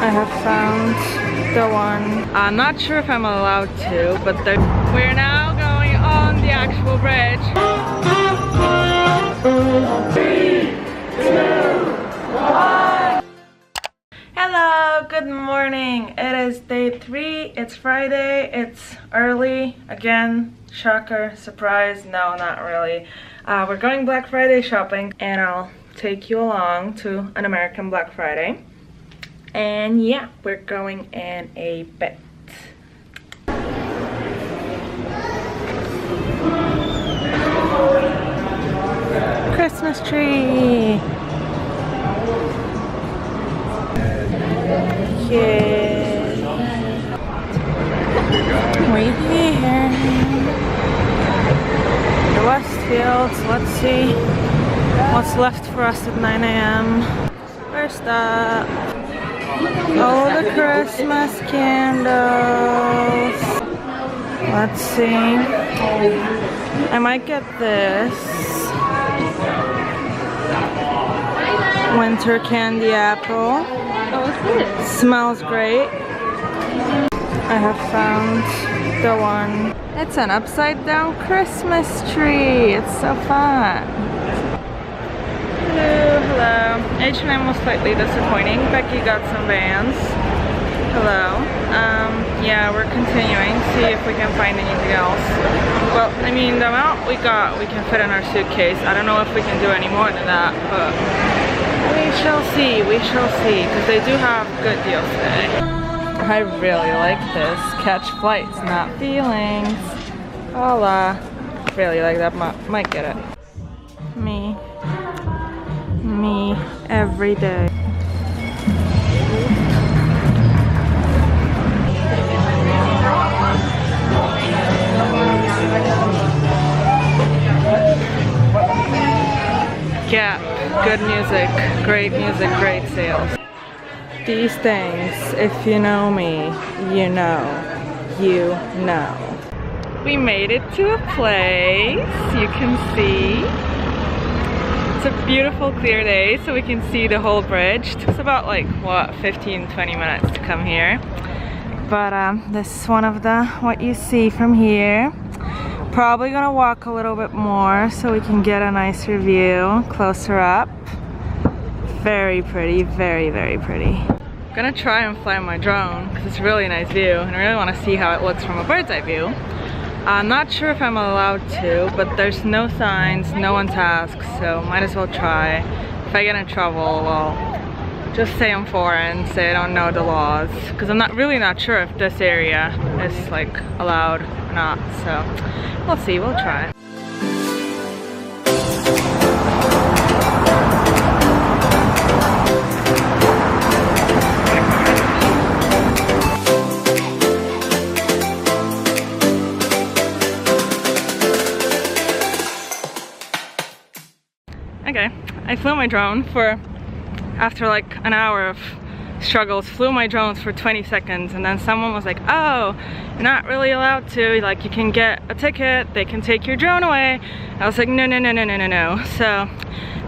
I have found the one. I'm not sure if I'm allowed to, but we're now going on the actual bridge. 3, 2, 1. Hello, good morning. It is day 3. It's Friday. It's early. Again, shocker, surprise. No, not really. We're going Black Friday shopping, and I'll take you along to an American Black Friday. And yeah, we're going in a bit. Christmas tree. Yeah. We're here. The Westfields. Let's see what's left for us at 9 a.m. First up. Oh, the Christmas candles. Let's see. I might get this. Winter candy apple. Oh, what's this? Smells great. I have found the one. It's an upside down Christmas tree. It's so fun. Hello. H&M was slightly disappointing. Becky got some Vans. Hello. Yeah, we're continuing. See if we can find anything else. Well, I mean, the amount we got, we can fit in our suitcase. I don't know if we can do any more than that, but we shall see. We shall see, because they do have good deals today. I really like this. Catch flights, not feelings. Hola. Really like that. Might get it. Me every day. Gap, good music, great sales. These things, if you know me, you know. We made it to a place, you can see. It's a beautiful clear day, so we can see the whole bridge. It took us about like, what, 15-20 minutes to come here. But this is one of what you see from here. Probably gonna walk a little bit more so we can get a nicer view closer up. Very pretty, very, very pretty. I'm gonna try and fly my drone because it's a really nice view and I really want to see how it looks from a bird's eye view. I'm not sure if I'm allowed to, but there's no signs, no one's asked, so might as well try. If I get in trouble, well, just say I'm foreign, say I don't know the laws, because I'm really not sure if this area is like allowed or not, so we'll see, we'll try. Okay, I flew my drone after like an hour of struggles, flew my drones for 20 seconds and then someone was like, oh, you're not really allowed to, like you can get a ticket, they can take your drone away. I was like, no. So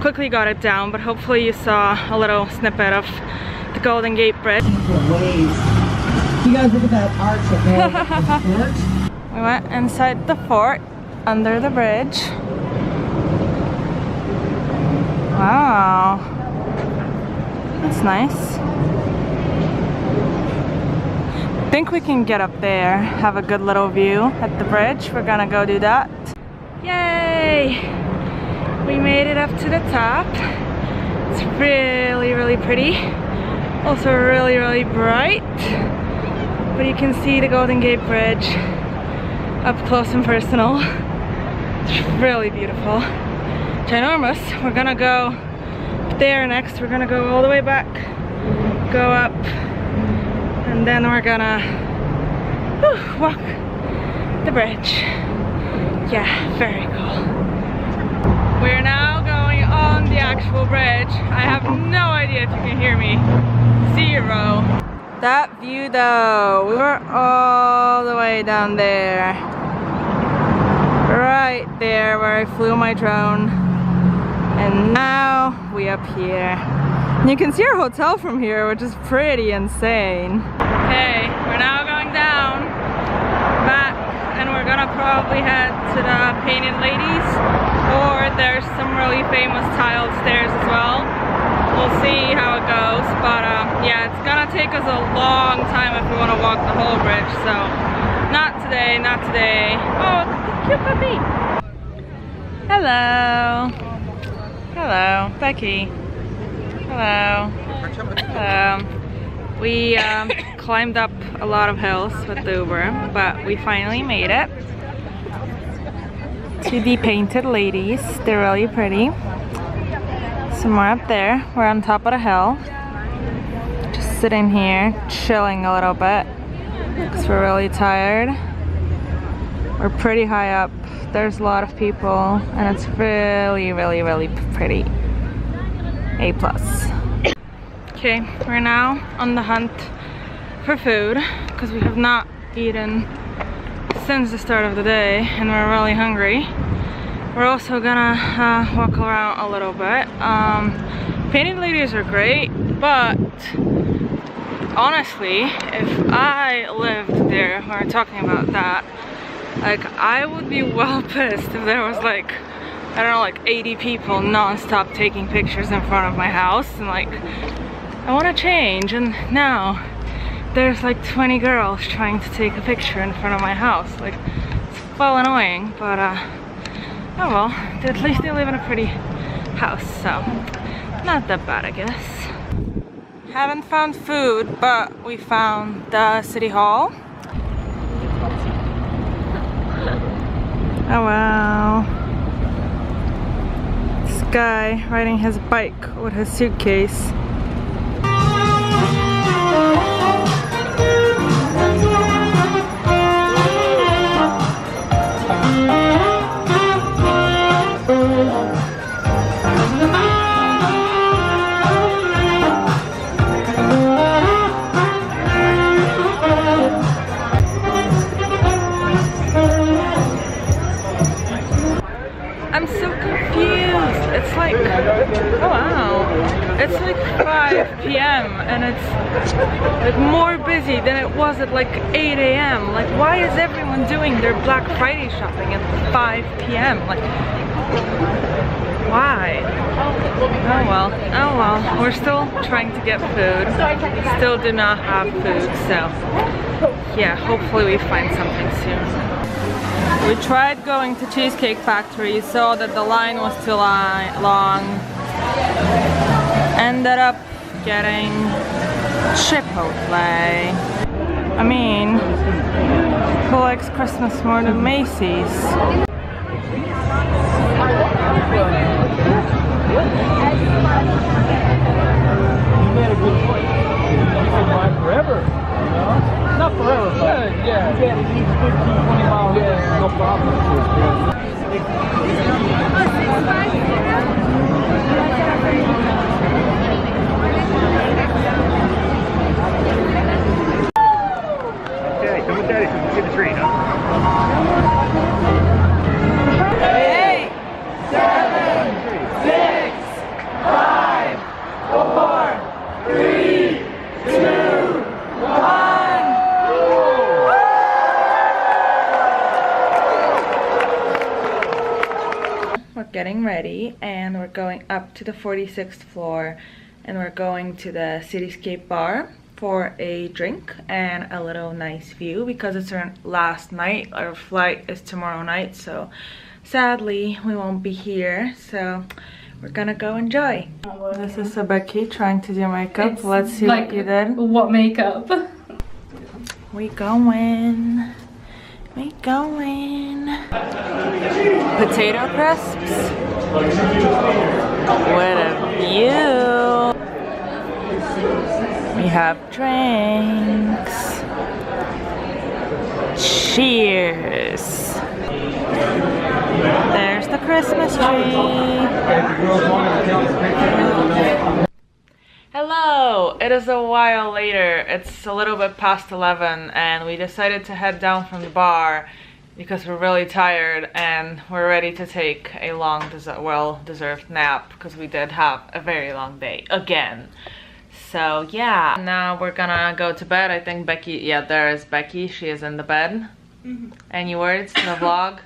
quickly got it down, but hopefully you saw a little snippet of the Golden Gate Bridge. You guys look at that arch up there. We went inside the fort, under the bridge. Wow, that's nice. I think we can get up there, have a good little view at the bridge. We're gonna go do that. Yay! We made it up to the top. It's really, really pretty. Also really, really bright. But you can see the Golden Gate Bridge up close and personal. It's really beautiful. Ginormous. We're gonna go there next. We're gonna go all the way back, go up, and then we're gonna walk the bridge. Yeah, very cool. We're now going on the actual bridge. I have no idea if you can hear me. 0. That view though, we were all the way down there. Right there where I flew my drone. And now we up here. You can see our hotel from here, which is pretty insane. Okay, we're now going down, back, and we're gonna probably head to the Painted Ladies, or there's some really famous tiled stairs as well. We'll see how it goes, but yeah, it's gonna take us a long time if we want to walk the whole bridge, so not today, not today. Oh, cute puppy! Hello! Hello, Becky. Hello. Hello. We climbed up a lot of hills with the Uber, but we finally made it to the Painted Ladies. They're really pretty. Somewhere up there. We're on top of the hill. Just sitting here, chilling a little bit because we're really tired. We're pretty high up. There's a lot of people, and it's really, really, really pretty. A+. Okay, we're now on the hunt for food because we have not eaten since the start of the day and we're really hungry. We're also gonna walk around a little bit. Painted Ladies are great, but honestly, if I lived there, we're talking about that, like I would be well pissed if there was like, I don't know, like 80 people non-stop taking pictures in front of my house, and like I want to change, and now there's like 20 girls trying to take a picture in front of my house. Like, it's well annoying, but oh well, at least they live in a pretty house, so not that bad, I guess. Haven't found food, but we found the city hall. Oh wow. This guy riding his bike with his suitcase. I'm so confused. It's like, oh wow, it's like 5 p.m. and it's like more busy than it was at like 8 a.m. Like, why is everyone doing their Black Friday shopping at 5 p.m.? Like, why? Oh well, we're still trying to get food. Still do not have food, so yeah, hopefully we find something soon. We tried going to Cheesecake Factory, saw that the line was too long. Ended up getting Chipotle. I mean, who likes Christmas more than Macy's? You made a good point. You can ride forever, you know? Not forever, but yeah. You get at least 15, 20 miles, no problem. Okay, come with daddy so we can see the tree, huh? 8, 7, 6, 5, 4, 3, 2, 1. We're getting ready and we're going up to the 46th floor, and we're going to the Cityscape bar for a drink and a little nice view because it's our last night. Our flight is tomorrow night, so sadly we won't be here, so we're gonna go enjoy. This is Becky trying to do makeup. It's let's see like, what you did. What makeup? We going. We going. Potato crisps with a view. We have drinks. Cheers. There's the Christmas tree. Hello! It is a while later. It's a little bit past 11 and we decided to head down from the bar because we're really tired and we're ready to take a long, well-deserved nap because we did have a very long day again. So yeah, now we're gonna go to bed. I think Becky, yeah, there is Becky. She is in the bed. Any words to the vlog?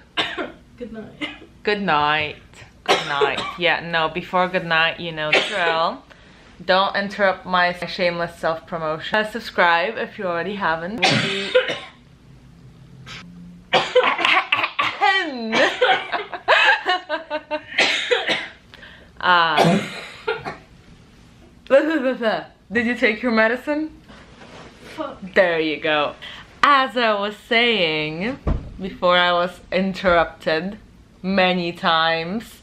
Good night. Good night. Good night. Yeah, no, before good night, you know the drill. Don't interrupt my shameless self-promotion. Subscribe if you already haven't. Did you take your medicine? There you go. As I was saying before I was interrupted many times.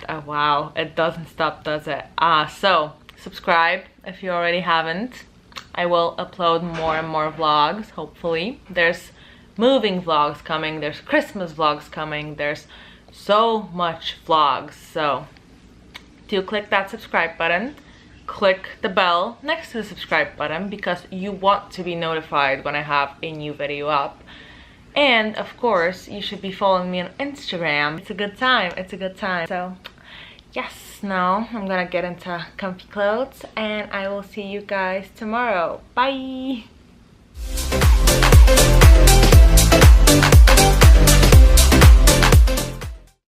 Oh wow, it doesn't stop, does it? So subscribe if you already haven't. I will upload more and more vlogs, hopefully. There's moving vlogs coming, there's Christmas vlogs coming, there's so much vlogs. So do click that subscribe button, click the bell next to the subscribe button because you want to be notified when I have a new video up. And of course, you should be following me on Instagram. It's a good time, it's a good time. So yes, now I'm gonna get into comfy clothes and I will see you guys tomorrow. Bye!